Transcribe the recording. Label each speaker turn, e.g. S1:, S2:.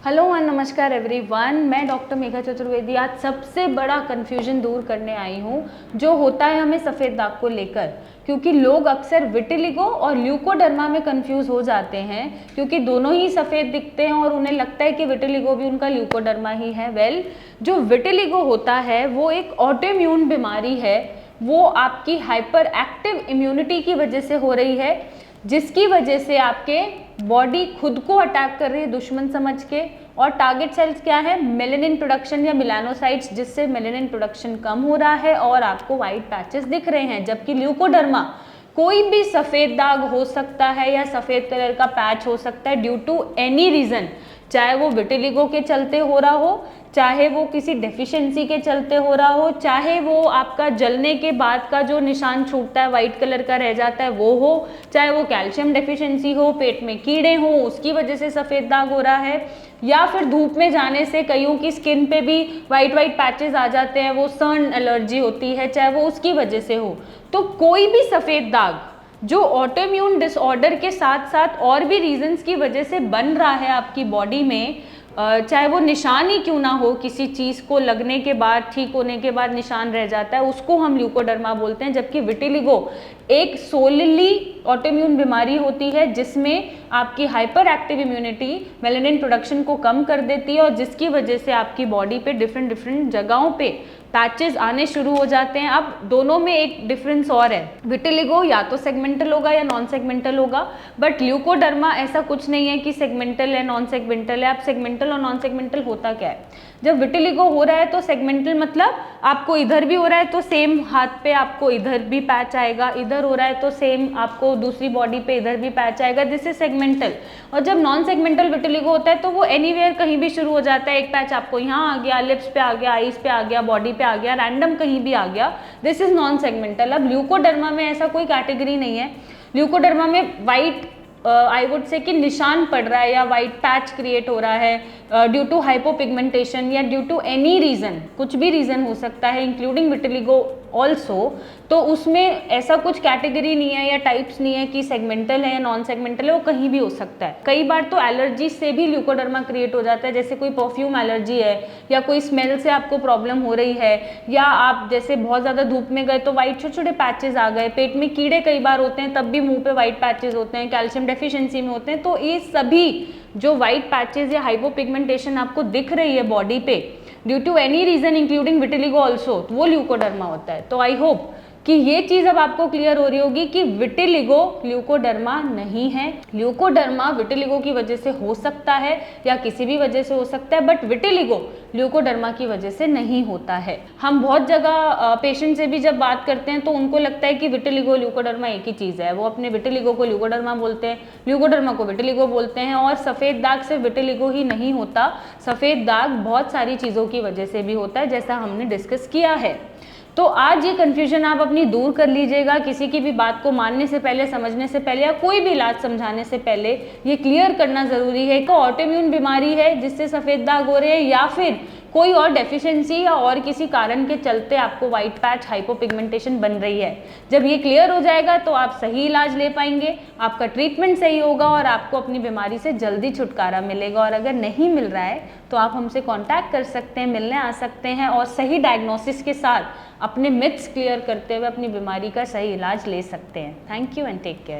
S1: Hello and नमस्कार everyone, मैं doctor Megha Chaturvedi आज सबसे बड़ा कन्फ्यूजन दूर करने आई हूँ जो होता है हमें सफ़ेद दाग को लेकर। क्योंकि लोग अक्सर विटिलिगो और ल्यूकोडर्मा में कंफ्यूज हो जाते हैं क्योंकि दोनों ही सफ़ेद दिखते हैं और उन्हें लगता है कि विटिलिगो भी उनका ल्यूकोडर्मा ही है। जो विटिलिगो होता है वो एक ऑटोइम्यून बीमारी है। वो आपकी हाइपर एक्टिव इम्यूनिटी की वजह से हो रही है, जिसकी वजह से आपके बॉडी खुद को अटैक कर रही है दुश्मन समझ के। और टारगेट सेल्स क्या है? मेलेनिन प्रोडक्शन या मेलानोसाइट्स, जिससे मेलेनिन प्रोडक्शन कम हो रहा है और आपको वाइट पैचेस दिख रहे हैं। जबकि ल्यूकोडर्मा कोई भी सफ़ेद दाग हो सकता है या सफ़ेद कलर का पैच हो सकता है ड्यू टू एनी रीज़न, चाहे वो विटिलिगो के चलते हो रहा हो, चाहे वो किसी डेफिशिएंसी के चलते हो रहा हो, चाहे वो आपका जलने के बाद का जो निशान छूटता है वाइट कलर का रह जाता है वो हो, चाहे वो कैल्शियम डेफिशिएंसी हो, पेट में कीड़े हो उसकी वजह से सफ़ेद दाग हो रहा है, या फिर धूप में जाने से कईयों की स्किन पे भी वाइट पैचेस आ जाते हैं, वो सन एलर्जी होती है, चाहे वो उसकी वजह से हो। तो कोई भी सफ़ेद दाग जो ऑटोइम्यून डिसऑर्डर के साथ साथ और भी रीजंस की वजह से बन रहा है आपकी बॉडी में, चाहे वो निशान ही क्यों ना हो, किसी चीज़ को लगने के बाद ठीक होने के बाद निशान रह जाता है, उसको हम ल्यूकोडर्मा बोलते हैं। जबकि विटिलिगो एक सोलली ऑटोइम्यून बीमारी होती है जिसमें आपकी hyper active immunity melanin production को कम कर देती है और जिसकी वजह से आपकी बॉडी पे डिफरेंट जगहों पे पैचेस आने शुरू हो जाते हैं। अब दोनों में एक डिफरेंस और है, विटिलिगो या तो सेगमेंटल होगा या नॉन सेगमेंटल होगा, बट ल्यूकोडर्मा ऐसा कुछ नहीं है कि सेगमेंटल है नॉन सेगमेंटल है। अब सेगमेंटल और नॉन सेगमेंटल होता क्या है? जब विटिलिगो हो रहा है तो सेगमेंटल मतलब आपको इधर भी हो रहा है तो सेम हाथ पे आपको इधर भी पैच आएगा, इधर हो रहा है तो सेम आपको दूसरी बॉडी पे इधर भी पैच आएगा, दिस इज सेगमेंटल। और जब नॉन सेगमेंटल विटिलिगो होता है तो वो एनीवेयर कहीं भी शुरू हो जाता है, एक पैच आपको यहाँ आ गया, लिप्स पे आ गया, आईज पे आ गया, बॉडी पे आ गया, रैंडम कहीं भी आ गया, दिस इज नॉन सेगमेंटल। अब ल्यूकोडर्मा में ऐसा कोई कैटेगरी नहीं है। ल्यूकोडर्मा में वाइट आई वुड से कि निशान पड़ रहा है या वाइट पैच क्रिएट हो रहा है ड्यू टू हाइपोपिगमेंटेशन या ड्यू टू एनी रीज़न, कुछ भी रीज़न हो सकता है इंक्लूडिंग विटिलिगो ऑल्सो। तो उसमें ऐसा कुछ कैटेगरी नहीं है या टाइप्स नहीं है कि सेगमेंटल है या नॉन सेगमेंटल है, वो कहीं भी हो सकता है। कई बार तो एलर्जी से भी ल्यूकोडर्मा क्रिएट हो जाता है, जैसे कोई परफ्यूम एलर्जी है या कोई स्मेल से आपको प्रॉब्लम हो रही है, या आप जैसे बहुत ज़्यादा धूप में गए तो वाइट छोटे छोटे पैचेस आ गए, पेट में कीड़े कई बार होते हैं तब भी मुंह पे वाइट पैचेस होते हैं, कैल्शियम डेफिशिएंसी में होते हैं। तो ये सभी जो वाइट पैचेस या हाइपोपिगमेंटेशन आपको दिख रही है बॉडी पे due to any reason including vitiligo also, वो ल्यूकोडर्मा होता है। तो आई होप कि ये चीज़ अब आपको क्लियर हो रही होगी कि विटिलिगो ल्यूकोडर्मा नहीं है। ल्यूकोडर्मा विटिलिगो की वजह से हो सकता है या किसी भी वजह से हो सकता है, बट विटिलिगो ल्यूकोडर्मा की वजह से नहीं होता है। हम बहुत जगह पेशेंट से भी जब बात करते हैं तो उनको लगता है कि विटिलिगो ल्यूकोडर्मा एक ही चीज़ है, वो अपने विटिलिगो को ल्यूकोडर्मा बोलते हैं, ल्यूकोडर्मा को विटिलिगो बोलते हैं। और सफ़ेद दाग सिर्फ विटिलिगो ही नहीं होता, सफ़ेद दाग बहुत सारी चीज़ों की वजह से भी होता है, जैसा हमने डिस्कस किया है। तो आज ये कन्फ्यूजन आप अपनी दूर कर लीजिएगा। किसी की भी बात को मानने से पहले, समझने से पहले या कोई भी इलाज समझाने से पहले ये क्लियर करना ज़रूरी है कि ऑटोइम्यून बीमारी है जिससे सफ़ेद दाग हो रहे हैं, या फिर कोई और डेफिशिएंसी या और किसी कारण के चलते आपको वाइट पैच हाइपोपिगमेंटेशन बन रही है। जब ये क्लियर हो जाएगा तो आप सही इलाज ले पाएंगे, आपका ट्रीटमेंट सही होगा और आपको अपनी बीमारी से जल्दी छुटकारा मिलेगा। और अगर नहीं मिल रहा है तो आप हमसे कांटेक्ट कर सकते हैं, मिलने आ सकते हैं और सही डायग्नोसिस के साथ अपने मिथ्स क्लियर करते हुए अपनी बीमारी का सही इलाज ले सकते हैं। Thank you and take care.